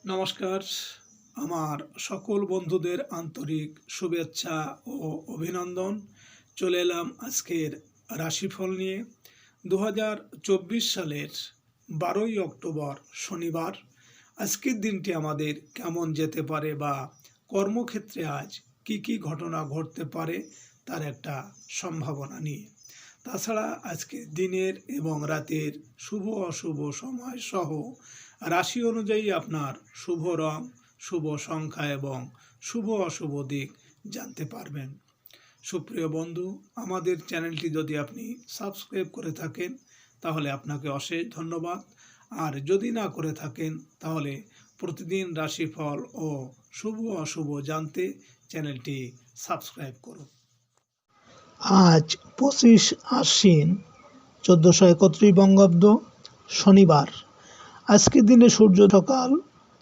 নমস্কার। আমার সকল বন্ধুদের আন্তরিক শুভেচ্ছা ও অভিনন্দন। চলে এলাম আজকের রাশিফল নিয়ে। 2024 সালের 12ই অক্টোবর শনিবার। আজকের দিনটি আমাদের কেমন যেতে পারে বা কর্মক্ষেত্রে আজ কি কি ঘটনা ঘটতে পারে তার একটা সম্ভাবনা নিয়ে। তাছাড়া আজকের দিনের এবং রাতের শুভ অশুভ সময় সহ রাশি অনুযায়ী আপনার শুভ রং, শুভ সংখ্যা এবং শুভ অশুভ দিক জানতে পারবেন। সুপ্রিয় বন্ধু, আমাদের চ্যানেলটি যদি আপনি সাবস্ক্রাইব করে থাকেন তাহলে আপনাকে অশেষ ধন্যবাদ। আর যদি না করে থাকেন তাহলে প্রতিদিন রাশিফল ও শুভ অশুভ জানতে চ্যানেলটি সাবস্ক্রাইব করুন। আজ 25 আশ্বিন 1431 বঙ্গাব্দ শনিবার। আজকের দিনে সূর্য সকাল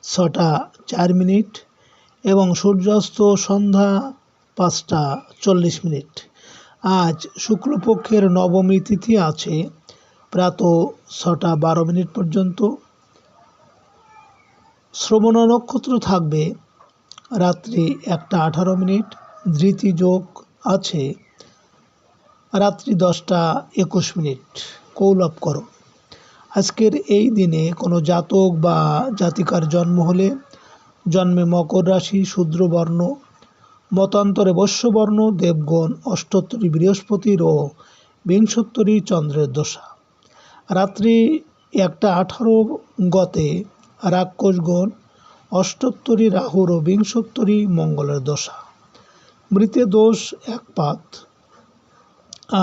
6টা 4 মিনিট এবং সূর্যাস্ত সন্ধ্যা 5টা 40 মিনিট। আজ শুক্লপক্ষের নবমী তিথি আছে প্রাত 6টা 12 মিনিট পর্যন্ত। শ্রবণা নক্ষত্র থাকবে রাত্রি 1টা 18 মিনিট। ধৃতি যোগ আছে রাত্রি 10টা 21 মিনিট। কৌলব করো। আজকের এই দিনে কোনো জাতক বা জাতিকার জন্ম হলে জন্মে মকর রাশি, শূদ্রবর্ণ, মতান্তরে বৈশ্যবর্ণ, দেবগণ, অষ্টোত্তরী বৃহস্পতির ও বিংশোত্তরী চন্দ্রের দশা। রাত্রি 1টা 18 গতে রাক্ষসগণ, অষ্টোত্তরী রাহুর ও বিংশোত্তরী মঙ্গলের দশা। মৃতে দোষ একপাত।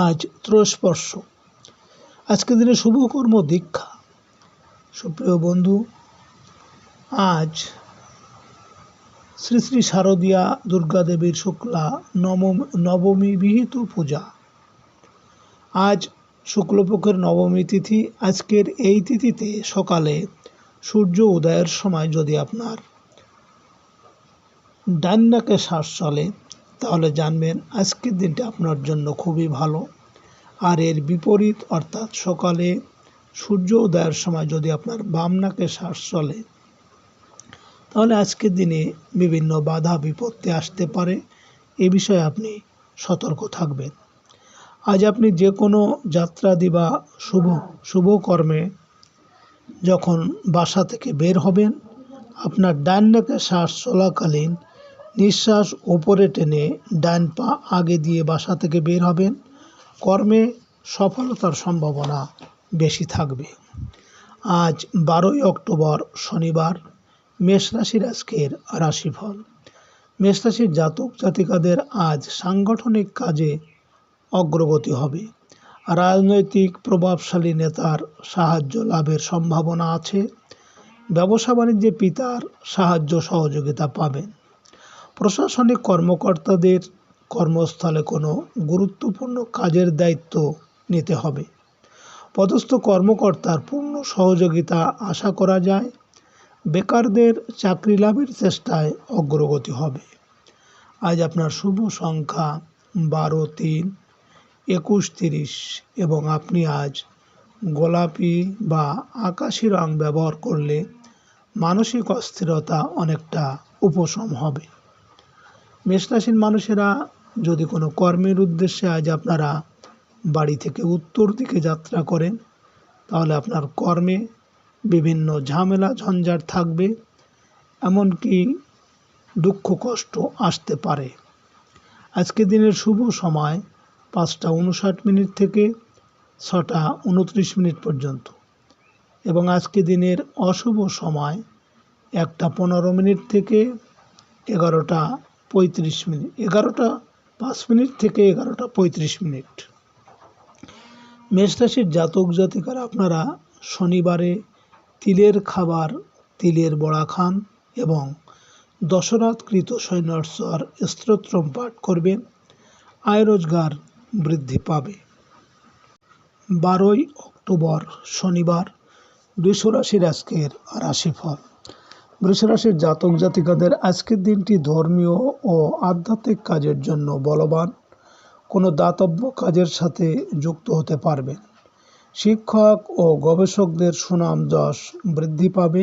আজ ত্রয়োস্পর্শ। আজকের দিনে শুভকর্ম দীক্ষা। সুপ্রিয় বন্ধু, আজ শ্রী শ্রী শারদীয়া দুর্গা দেবীর শুক্লা নবমী বিহিত পূজা। আজ শুক্লপক্ষের নবমী তিথি। আজকের এই তিথিতে সকালে সূর্য উদয়ের সময় যদি আপনার ডান নাকে শ্বাস চলে তাহলে জানবেন আজকের দিনটা আপনার জন্য খুবই ভালো। আর এর বিপরীত অর্থাৎ সকালে সূর্য উদয়ের সময় যদি আপনার বাম নাকে শ্বাস চলে তাহলে আজকের দিনে বিভিন্ন বাধা বিপত্তি আসতে পারে। এ বিষয়ে আপনি সতর্ক থাকবেন। আজ আপনি যে কোনো যাত্রাদি বা শুভ কর্মে যখন বাসা থেকে বের হবেন, আপনার ডান নাকে শ্বাস চলাকালীন নিঃশ্বাস ওপরে টেনে ডান পা আগে দিয়ে বাসা থেকে বের হবেন। কর্মে সফলতার সম্ভাবনা বেশি থাকবে। আজ 12ই অক্টোবর শনিবার। মেষ রাশির আজকের রাশিফল। মেষ রাশির জাতক জাতিকাদের আজ সাংগঠনিক কাজে অগ্রগতি হবে। রাজনৈতিক প্রভাবশালী নেতার সাহায্য লাভের সম্ভাবনা আছে। ব্যবসা বাণিজ্যে পিতার সাহায্য সহযোগিতা পাবেন। প্রশাসনিক কর্মকর্তাদের কর্মস্থলে কোনো গুরুত্বপূর্ণ কাজের দায়িত্ব নিতে হবে। পদস্থ কর্মকর্তার পূর্ণ সহযোগিতা আশা করা যায়। বেকারদের চাকরি লাভের চেষ্টায় অগ্রগতি হবে। আজ আপনার শুভ সংখ্যা 12, 3, 21, 30 এবং আপনি আজ গোলাপি বা আকাশি রং ব্যবহার করলে মানসিক অস্থিরতা অনেকটা উপশম হবে। মেষরাশির মানুষেরা যদি কোনো কর্মের উদ্দেশ্যে আজ আপনারা বাড়ি থেকে উত্তর দিকে যাত্রা করেন তাহলে আপনার কর্মে বিভিন্ন ঝামেলা ঝঞ্ঝাট থাকবে, এমনকি দুঃখ কষ্ট আসতে পারে। আজকের দিনের শুভ সময় 5টা 59 থেকে 6টা 29 পর্যন্ত এবং আজকের দিনের অশুভ সময় 1টা 15 থেকে 11টা 5 থেকে 11টা 35। মেষরাশির জাতক জাতিকারা আপনারা শনিবারে তিলের খাবার, তিলের বড়া খান এবং দশরথকৃত সৈন্যস্বর স্তোত্রম পাঠ করবেন। আয় রোজগার বৃদ্ধি পাবে। 12ই অক্টোবর শনিবার। বৃষ রাশির আজকের রাশিফল। বৃষ রাশির জাতক জাতিকাদের আজকের দিনটি ধর্মীয় ও আধ্যাত্মিক কাজের জন্য বলবান। কোনো দাতব্য কাজের সাথে যুক্ত হতে পারবেন। শিক্ষক ও গবেষকদের সুনাম যশ বৃদ্ধি পাবে।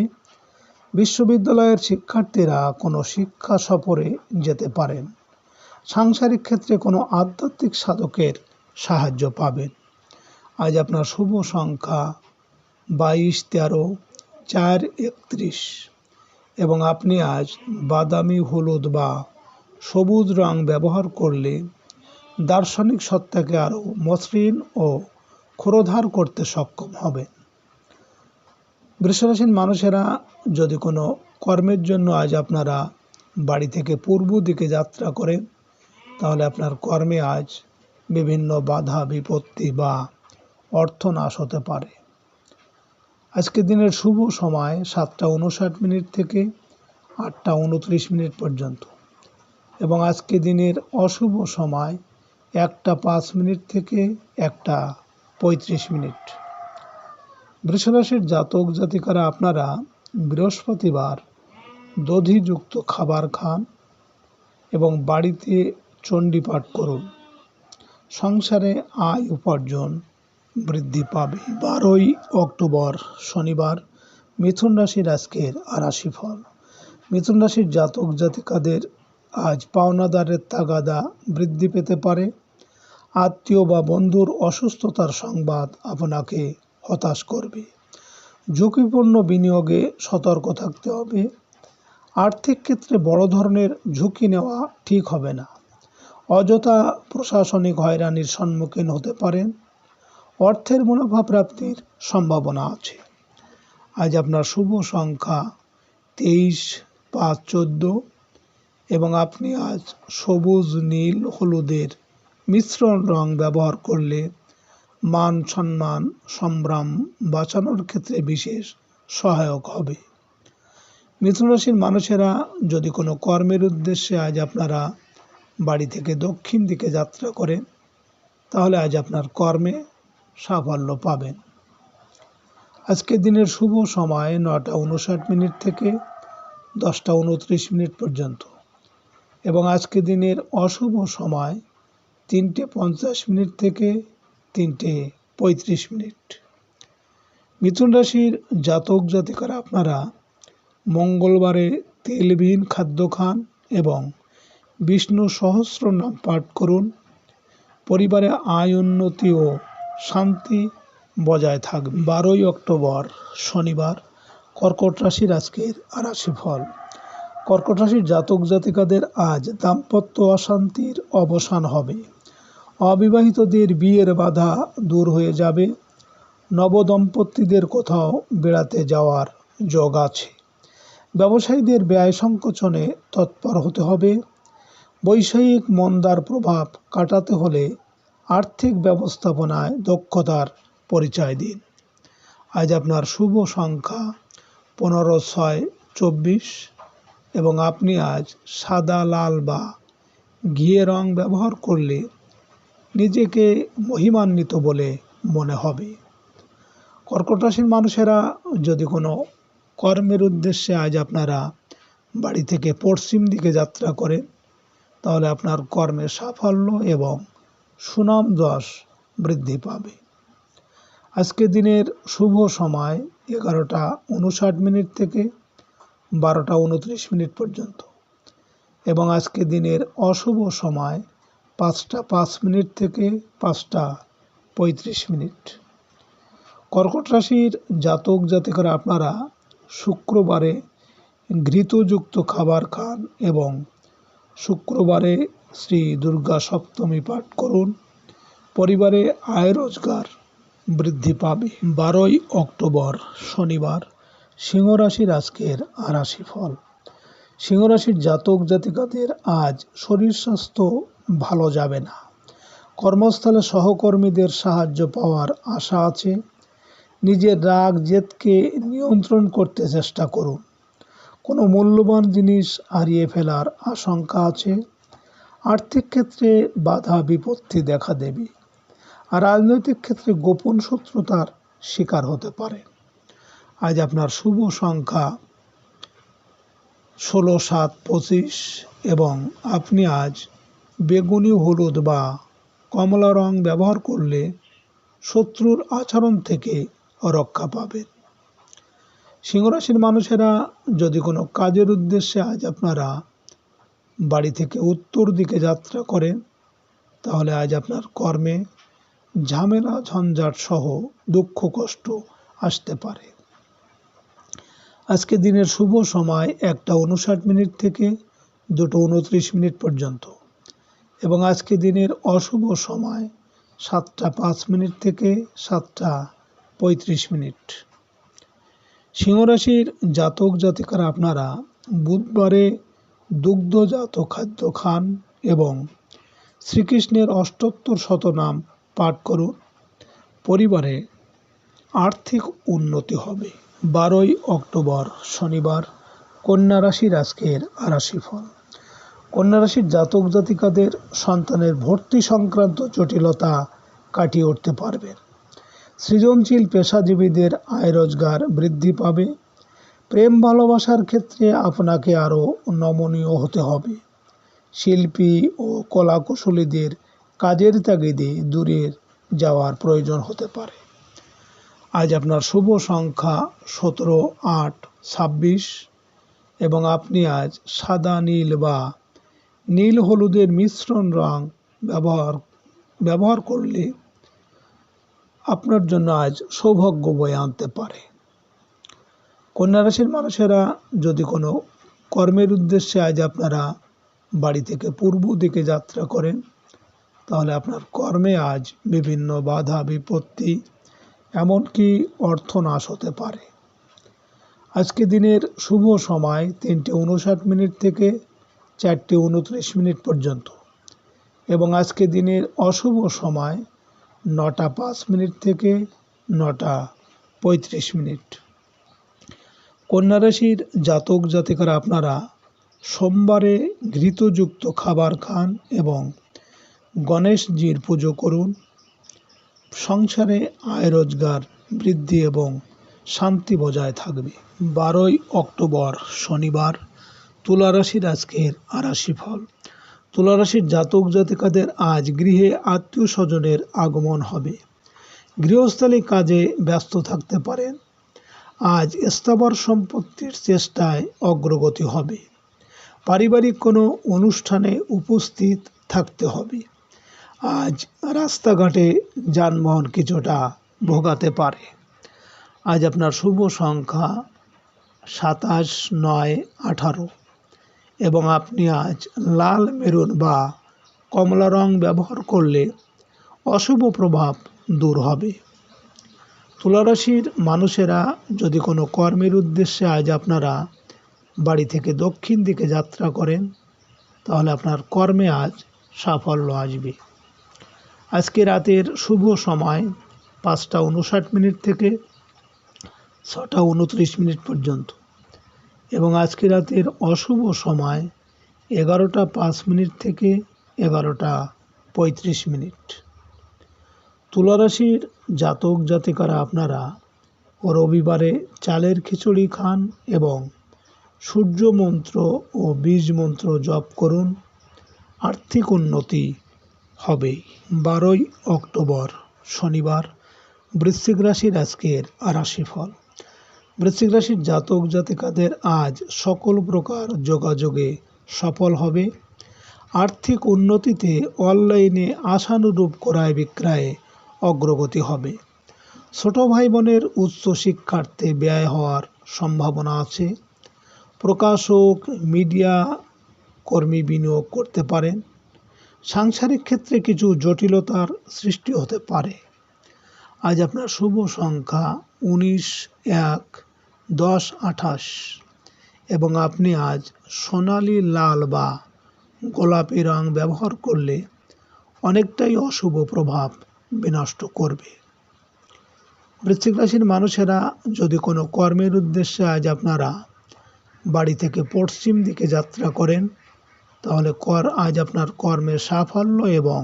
বিশ্ববিদ্যালয়ের শিক্ষার্থীরা কোনো শিক্ষা সফরে যেতে পারেন। সাংসারিক ক্ষেত্রে কোনো আধ্যাত্মিক সাধকের সাহায্য পাবেন। আজ আপনার শুভ সংখ্যা 22, 13, 4, 31 এবং আপনি আজ বাদামি, হলুদ বা সবুজ রং ব্যবহার করলে দার্শনিক সত্তাকে আরও মসৃণ ও ক্ষুরোধার করতে সক্ষম হবেন। বৃষরাশির মানুষেরা যদি কোনো কর্মের জন্য আজ আপনারা বাড়ি থেকে পূর্ব দিকে যাত্রা করেন, তাহলে আপনার কর্মে আজ বিভিন্ন বাধা বিপত্তি বা অর্থনাশ হতে পারে। আজকে দিনের শুভ সময় 7টা 59 থেকে 8টা 29 পর্যন্ত এবং আজকে দিনের অশুভ সময় 1টা 5 থেকে 1টা 35। বৃষরাশির জাতক জাতিকারা আপনারা বৃহস্পতিবার দধিযুক্ত খাবার খান এবং বাড়িতে চণ্ডীপাঠ করুন। সংসারে আয় উপার্জন বৃদ্ধি পাবে। 12ই অক্টোবর শনিবার মিথুন রাশির আজকের রাশিফল। মিথুন রাশির জাতক জাতিকাদের আজ পাওনাদারের তাগাদা বৃদ্ধি পেতে পারে। আত্মীয় বা বন্ধুর অসুস্থতার সংবাদ আপনাকে হতাশ করবে। ঝুঁকিপূর্ণ বিনিয়োগে সতর্ক থাকতে হবে। আর্থিক ক্ষেত্রে বড় ধরনের ঝুঁকি নেওয়া ঠিক হবে না। অযথা প্রশাসনিক হয়রানির সম্মুখীন হতে পারেন। অর্থের মুনাফা প্রাপ্তির সম্ভাবনা আছে। আজ আপনার শুভ সংখ্যা 23, 5, 14 এবং আপনি আজ সবুজ, নীল, হলুদের মিশ্রণ রং ব্যবহার করলে মান সম্মান সম্ভ্রম বাঁচানোর ক্ষেত্রে বিশেষ সহায়ক হবে। মিথুন রাশির মানুষেরা যদি কোনো কর্মের উদ্দেশ্যে আজ আপনারা বাড়ি থেকে দক্ষিণ দিকে যাত্রা করেন, তাহলে আজ আপনার কর্মে সাফল্য পাবেন। আজকের দিনের শুভ সময় 9টা 59 থেকে 10টা 29 পর্যন্ত এবং আজকে দিনের অশুভ সময় 3টে 50 থেকে 3টে 35। মিথুন রাশির জাতক জাতিকারা আপনারা মঙ্গলবারে তেলবিহীন খাদ্য খান এবং বিষ্ণু সহস্র নাম পাঠ করুন। পরিবারে আয় উন্নতি ও শান্তি বজায় থাকবে। 12ই অক্টোবর শনিবার কর্কট রাশির আজকের রাশিফল। কর্কট রাশির জাতক জাতিকাদের আজ দাম্পত্য অশান্তির অবসান হবে। অবিবাহিতদের বিয়ের বাধা দূর হয়ে যাবে। নবদম্পতিদের কোথাও বেড়াতে যাওয়ার যোগ আছে। ব্যবসায়ীদের ব্যয় সংকোচনে তৎপর হতে হবে। বৈষয়িক মন্দার প্রভাব কাটাতে হলে আর্থিক ব্যবস্থাপনায় দক্ষতার পরিচয় দিন। আজ আপনার শুভ সংখ্যা 15, 6, 24 এবং আপনি আজ সাদা, লাল বা ঘিয়ে রং ব্যবহার করলে নিজেকে মহিমান্বিত বলে মনে হবে। কর্কট রাশির মানুষেরা যদি কোনো কর্মের উদ্দেশ্যে আজ আপনারা বাড়ি থেকে পশ্চিম দিকে যাত্রা করেন, তাহলে আপনার কর্মের সাফল্য এবং সুনাম যশ বৃদ্ধি পাবে। আজকে দিনের শুভ সময় 11টা 59 থেকে 12টা 29 পর্যন্ত এবং আজকে দিনের অশুভ সময় 5টা 5 থেকে 5টা 35। কর্কট রাশির জাতক জাতিকারা আপনারা শুক্রবারে ঘৃতযুক্ত খাবার খান এবং শুক্রবারে শ্রী দুর্গা সপ্তমী পাঠ করুন। পরিবারে আয় রোজগার বৃদ্ধি পাবে। 12ই অক্টোবর শনিবার সিংহ রাশির আজকের রাশিফল। সিংহ রাশির জাতক জাতিকাদের আজ শরীর স্বাস্থ্য ভালো যাবে না। কর্মস্থলে সহকর্মীদের সাহায্য পাওয়ার আশা আছে। নিজের রাগ জেদকে নিয়ন্ত্রণ করতে চেষ্টা করুন। কোনো মূল্যবান জিনিস হারিয়ে ফেলার আশঙ্কা আছে। আর্থিক ক্ষেত্রে বাধা বিপত্তি দেখা দেবে। আর রাজনৈতিক ক্ষেত্রে গোপন শত্রুতার শিকার হতে পারে। আজ আপনার শুভ সংখ্যা 16, 7, 25 এবং আপনি আজ বেগুনি, হলুদ বা কমলা রং ব্যবহার করলে শত্রুর আচরণ থেকে রক্ষা পাবেন। সিংহ রাশির মানুষেরা যদি কোনো কাজের উদ্দেশ্যে আজ আপনারা বাড়ি থেকে উত্তর দিকে যাত্রা করেন, তাহলে আজ আপনার কর্মে ঝামেলা ঝঞ্ঝাট সহ দুঃখ কষ্ট আসতে পারে। আজকে দিনের শুভ সময় 1:59 থেকে 2:29 পর্যন্ত এবং আজকে দিনের অশুভ সময় 7:05 থেকে 7:35। সিংহ রাশির জাতক জাতিকারা আপনারা বুধবারে দুগ্ধজাত খাদ্য খান এবং শ্রীকৃষ্ণের অষ্টোত্তর শতনাম পাঠ করুন। পরিবারে আর্থিক উন্নতি হবে। 12ই অক্টোবর শনিবার কন্যা রাশির আজকের রাশিফল। কন্যা রাশির জাতক জাতিকাদের সন্তানের ভর্তি সংক্রান্ত জটিলতা কাটিয়ে উঠতে পারবেন। সৃজনশীল পেশাজীবীদের আয় রোজগার বৃদ্ধি পাবে। প্রেম ভালোবাসার ক্ষেত্রে আপনাকে আরও নমনীয় হতে হবে। শিল্পী ও কলাকুশলীদের কাজের তাগিদে দূরে যাওয়ার প্রয়োজন হতে পারে। আজ আপনার শুভ সংখ্যা 17, 8, 26 এবং আপনি আজ সাদা নীল বা নীল হলুদের মিশ্রণ রং ব্যবহার করলে আপনার জন্য আজ সৌভাগ্য বয়ে আনতে পারে। কন্যা রাশির মানুষেরা যদি কোনো কর্মের উদ্দেশ্যে আজ আপনারা বাড়ি থেকে পূর্ব দিকে যাত্রা করেন, তাহলে আপনার কর্মে আজ বিভিন্ন বাধা বিপত্তি এমনকি অর্থনাশ হতে পারে। আজকে দিনের শুভ সময় 3:59 থেকে 4:29 পর্যন্ত এবং আজকে দিনের অশুভ সময় 9:05 থেকে 9:35। কন্যা রাশির জাতক জাতিকারা আপনারা সোমবারে ঘৃতযুক্ত খাবার খান এবং গণেশজির পুজো করুন। সংসারে আয় রোজগার বৃদ্ধি এবং শান্তি বজায় থাকবে। 12ই অক্টোবর শনিবার তুলা রাশির আজকের রাশিফল। তুলা রাশির জাতক জাতিকাদের আজ গৃহে আত্মীয় স্বজনের আগমন হবে। গৃহস্থালী কাজে ব্যস্ত থাকতে পারেন। আজ স্থাবর সম্পত্তির চেষ্টায় অগ্রগতি হবে। পারিবারিক কোনো অনুষ্ঠানে উপস্থিত থাকতে হবে। আজ রাস্তাঘাটে যানবাহন কিছুটা ভোগাতে পারে। আজ আপনার শুভ সংখ্যা 27, 9, 18 এবং আপনি আজ লাল, মেরুন বা কমলা রং ব্যবহার করলে অশুভ প্রভাব দূর হবে। তুলা রাশির মানুষেরা যদি কোনো কর্মের উদ্দেশ্যে আজ আপনারা বাড়ি থেকে দক্ষিণ দিকে যাত্রা করেন, তাহলে আপনার কর্মে আজ সাফল্য আসবে। আজকে রাতের শুভ সময় 5:59 থেকে 6:29 পর্যন্ত এবং আজকে রাতের অশুভ সময় 11:05 থেকে 11:35। তুলা রাশির জাতক জাতিকারা আপনারা রবিবারে চালের খিচুড়ি খান এবং সূর্য মন্ত্র ও বীজ মন্ত্র জপ করুন। আর্থিক উন্নতি হবে। 12ই অক্টোবর শনিবার বৃশ্চিক রাশির আজকের রাশিফল। বৃশ্চিক রাশির জাতক জাতিকাদের আজ সকল প্রকার যোগাযোগে সফল হবে। আর্থিক উন্নতিতে অনলাইনে আশানুরূপ ক্রয় বিক্রয়ে অগ্রগতি হবে। ছোট ভাই বোনের উচ্চ শিক্ষার্থে ব্যয় হওয়ার সম্ভাবনা আছে। প্রকাশক, মিডিয়া কর্মী বিনিয়োগ করতে পারেন। সাংসারিক ক্ষেত্রে কিছু জটিলতার সৃষ্টি হতে পারে। আজ আপনার শুভ সংখ্যা 19, 1, 10, 28 এবং আপনি আজ সোনালি, লাল বা গোলাপি রং ব্যবহার করলে অনেকটাই অশুভ প্রভাব বিনষ্ট করবে। বৃশ্চিক রাশির মানুষেরা যদি কোনো কর্মের উদ্দেশ্যে আজ আপনারা বাড়ি থেকে পশ্চিম দিকে যাত্রা করেন, তাহলে আজ আপনার কর্মের সাফল্য এবং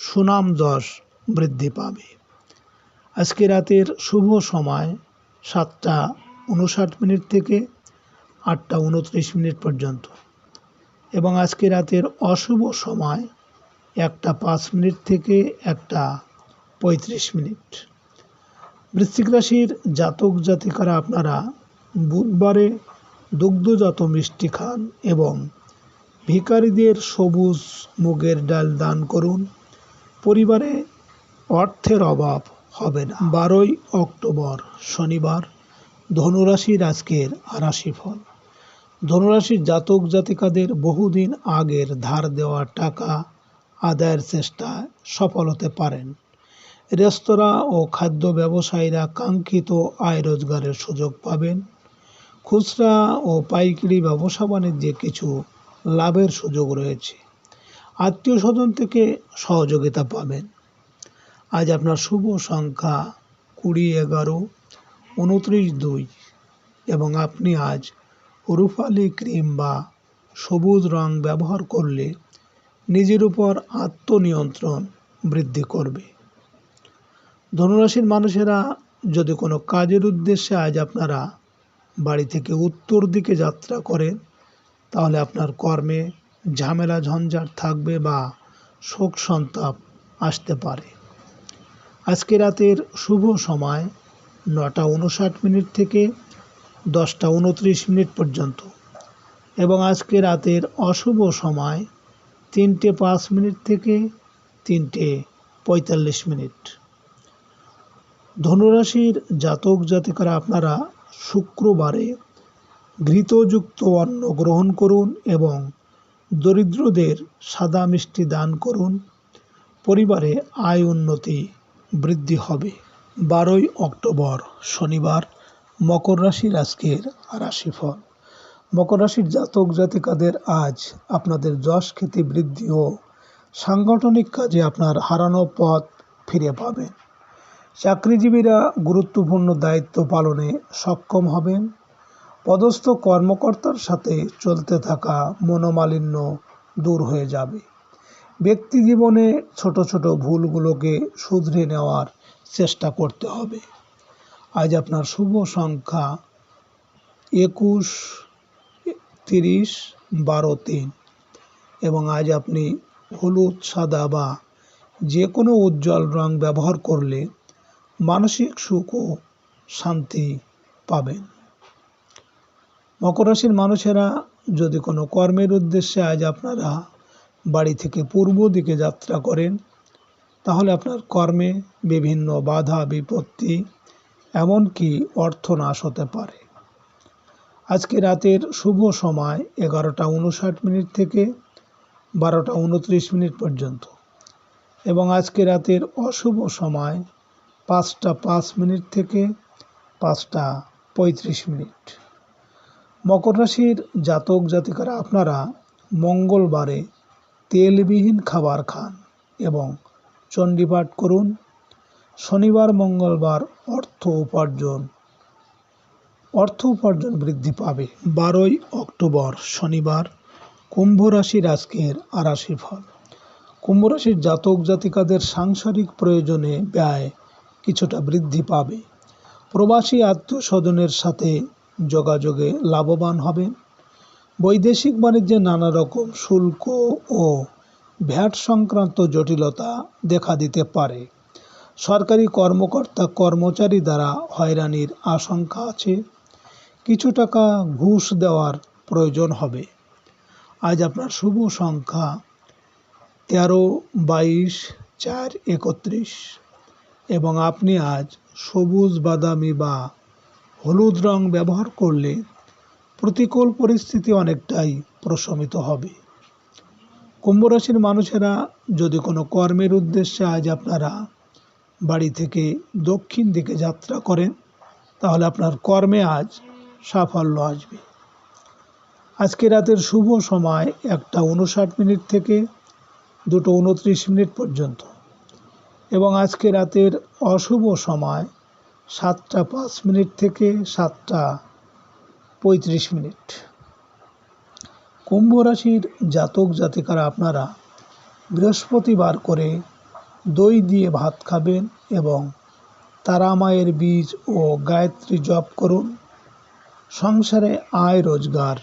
সুনাম যশ বৃদ্ধি পাবে। আজকে রাতের শুভ সময় 7:59 থেকে 8:29 পর্যন্ত এবং আজকে রাতের অশুভ সময় 1:05 থেকে 1:35। বৃশ্চিক রাশির জাতক জাতিকারা আপনারা বুধবারে দুগ্ধজাত মিষ্টি খান এবং ভিখারিদের সবুজ মুগের ডাল দান করুন। পরিবারে অর্থের অভাব হবে না। 12ই অক্টোবর শনিবার, ধনুরাশির আজকের রাশিফল। ধনুরাশির জাতক জাতিকাদের বহুদিন আগের ধার দেওয়া টাকা আদায়ের চেষ্টায় সফল হতে পারেন। রেস্তোরাঁ ও খাদ্য ব্যবসায়ীরা কাঙ্ক্ষিত আয় রোজগারের সুযোগ পাবেন। খুচরা ও পাইকারি ব্যবসা বাণিজ্যে কিছু লাভের সুযোগ রয়েছে। আত্মীয় স্বজন থেকে সহযোগিতা পাবেন। আজ আপনার শুভ সংখ্যা 20, 11, 29, 2 এবং আপনি আজ রূপালি ক্রিম বা সবুজ রং ব্যবহার করলে নিজের উপর আত্মনিয়ন্ত্রণ বৃদ্ধি করবে। ধনুরাশির মানুষেরা যদি কোনো কাজের উদ্দেশ্যে আজ আপনারা বাড়ি থেকে উত্তর দিকে যাত্রা করেন, তাহলে আপনার কর্মে ঝামেলা ঝঞ্ঝাট থাকবে বা শোক সন্তাপ আসতে পারে। আজকে রাতের শুভ সময় 9টা 59 থেকে 10টা 29 পর্যন্ত এবং আজকে রাতের অশুভ সময় 3টে 5 থেকে 3টে 45। ধনুরাশির জাতক জাতিকারা আপনারা শুক্রবারে ঘৃতযুক্ত অন্ন গ্রহণ করুন এবং দরিদ্রদের সাদা মিষ্টি দান করুন। পরিবারে আয় উন্নতি বৃদ্ধি হবে। 12ই অক্টোবর শনিবার, মকর রাশির আজকের রাশিফল। মকর রাশির জাতক জাতিকাদের আজ আপনাদের যশ খ্যাতি বৃদ্ধি ও সাংগঠনিক কাজে আপনার হারানো পথ ফিরে পাবেন। চাকরিজীবীরা গুরুত্বপূর্ণ দায়িত্ব পালনে সক্ষম হবেন। পদস্থ কর্মকর্তার সাথে চলতে থাকা মনোমালিন্য দূর হয়ে যাবে। ব্যক্তি জীবনে ছোট ছোট ভুলগুলোকে শুধরে নেওয়ার চেষ্টা করতে হবে। আজ আপনার শুভ সংখ্যা 21, 30, 12, 3 এবং আজ আপনি হলুদ, সাদা বা যে কোনো উজ্জ্বল রং ব্যবহার করলে মানসিক সুখ ও শান্তি পাবেন। মকর রাশির মানুষেরা যদি কোনো কর্মের উদ্দেশ্যে আজ আপনারা বাড়ি থেকে পূর্ব দিকে যাত্রা করেন, তাহলে আপনার কর্মে বিভিন্ন বাধা বিপত্তি এমনকি অর্থনাশ হতে পারে। আজকে রাতের শুভ সময় 11টা 59 থেকে 12টা 29 পর্যন্ত এবং আজকে রাতের অশুভ সময় 5টা 5 থেকে 5টা 35। মকর রাশির জাতক জাতিকারা আপনারা মঙ্গলবারে তেলবিহীন খাবার খান এবং চণ্ডীপাঠ করুন। শনিবার মঙ্গলবার অর্থ উপার্জন বৃদ্ধি পাবে। 12ই অক্টোবর শনিবার, কুম্ভ রাশির আজকের রাশিফল। কুম্ভ রাশির জাতক জাতিকাদের সাংসারিক প্রয়োজনে ব্যয় কিছুটা বৃদ্ধি পাবে। প্রবাসী আত্মীয় স্বজনের সাথে যোগাযোগে লাভবান হবেন। বৈদেশিক বাণিজ্যে নানা রকম শুল্ক ও ভ্যাট সংক্রান্ত জটিলতা দেখা দিতে পারে। সরকারি কর্মকর্তা কর্মচারী দ্বারা হয়রানির আশঙ্কা আছে। কিছু টাকা ঘুষ দেওয়ার প্রয়োজন হবে। আজ আপনার শুভ সংখ্যা 13, 22, 4, 31 এবং আপনি আজ সবুজ, বাদামি বা হলুদ রং ব্যবহার করলে প্রতিকূল পরিস্থিতি অনেকটাই প্রশমিত হবে। কুম্ভ রাশির মানুষেরা যদি কোনো কর্মের উদ্দেশ্যে আজ আপনারা বাড়ি থেকে দক্ষিণ দিকে যাত্রা করেন, তাহলে আপনার কর্মে আজ সাফল্য আসবে। আজকে রাতের শুভ সময় 1টা 59 থেকে 2টো 29 পর্যন্ত এবং আজকে রাতের অশুভ সময় 7টা 5 থেকে 7টা 35। কুম্ভ রাশির জাতক জাতিকারা আপনারা বৃহস্পতিবার করে দই দিয়ে ভাত খাবেন এবং তারা মায়ের বীজ ও গায়ত্রী জপ করুন। সংসারে আয় রোজগার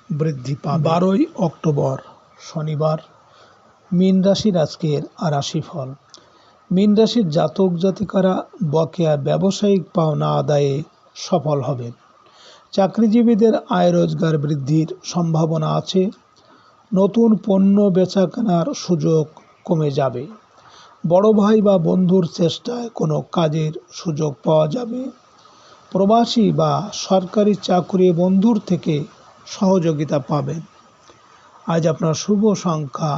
বৃদ্ধি পাবে। 12ই অক্টোবর শনিবার, মীন রাশির আজকের রাশিফল। মীন রাশির জাতক জাতিকারা বকেয়া ব্যবসায়িক পাওনা আদায়ে সফল হবেন। চাকরিজীবীদের আয় রোজগার বৃদ্ধির সম্ভাবনা আছে। নতুন পণ্য বেচা কেনার সুযোগ কমে যাবে। বড় ভাই বা বন্ধুর চেষ্টায় কোনো কাজের সুযোগ পাওয়া যাবে। প্রবাসী বা সরকারি চাকরি বন্ধুর থেকে সহযোগিতা পাবেন। আজ আপনার শুভ সংখ্যা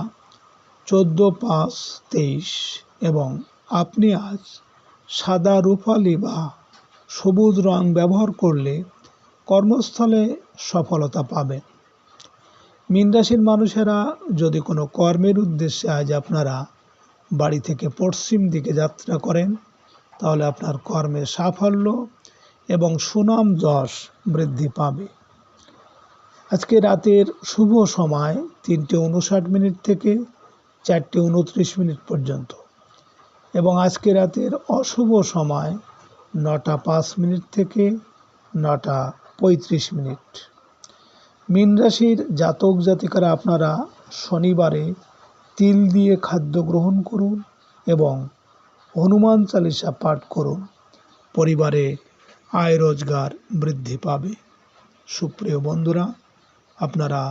14-5-23 এবং আপনি আজ সাদা, রূপালি বা সবুজ রং ব্যবহার করলে কর্মস্থলে সফলতা পাবেন। মীন রাশির মানুষেরা যদি কোনো কর্মের উদ্দেশ্যে আজ আপনারা বাড়ি থেকে পশ্চিম দিকে যাত্রা করেন, তাহলে আপনার কর্মের সাফল্য এবং সুনাম যশ বৃদ্ধি পাবে। আজকে রাতের শুভ সময় 3:59 থেকে 4:29 পর্যন্ত এবং আজকে রাতের অশুভ সময় 9:05 থেকে 9:35। মীন রাশির জাতক জাতিকারা আপনারা শনিবারে তিল দিয়ে খাদ্য গ্রহণ করুন এবং হনুমান চালিসা পাঠ করুন। পরিবারে আয় রোজগার বৃদ্ধি পাবে। সুপ্রিয় বন্ধুরা, আপনারা